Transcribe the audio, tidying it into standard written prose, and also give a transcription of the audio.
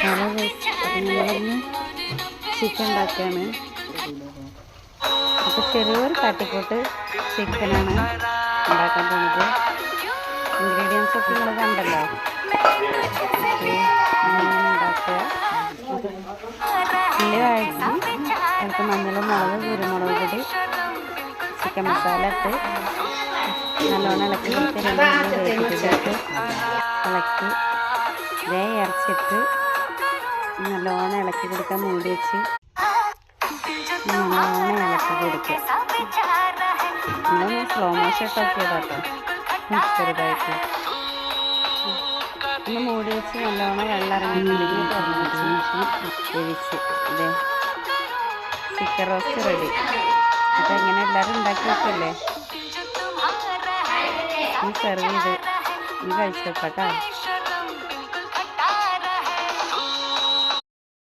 Hello guys, ഞങ്ങളിന്ന് chicken ഉണ്ടാക്കുകയാണ്. അപ്പോൾ ചെറിയൊരു തട്ടിക്കൂട്ട് ചിക്കനാണ് ഉണ്ടാക്കാൻ പോകുന്നത്. ഇൻഗ്രീഡിയൻസ് ഒക്കെ നിങ്ങൾ കണ്ടല്ലോ. ഉണ്ടാക്കുക ഉള്ളി വഴറ്റി അല്പം മഞ്ഞളും മുളക് കുരുമുളക് പൊടി ചിക്കൻ മസാല ഇട്ട് നല്ലോണം ഇളക്കി കൊടുത്ത് വേവിച്ചിട്ട് ഇളക്കി ഇതേ ഇറച്ചിട്ട് നല്ലോണം ഇളക്കി കൊടുക്കാൻ മൂടി വെച്ച് നല്ലോണം ഇളക്കി കൊടുക്കുക. നമ്മളൊന്ന് സ്ലോ മോഷൻ ഇട്ടൊക്കെ കേട്ടോ, ചെറുതായിട്ട് ഒന്ന് മൂടി വെച്ച് നല്ലോണം വെള്ളം ഇറങ്ങിയിട്ടുണ്ടെങ്കിൽ തുറന്ന് വെച്ച് വേവിച്ച് ഇതേ ചിക്കൻ റോസ്റ്റ് റെഡി. അപ്പോൾ എങ്ങനെ എല്ലാവരും ഉണ്ടാക്കി വെക്കല്ലേ, സെർവ് ചെയ്ത് കഴിച്ചു നോക്കാം കേട്ടോ.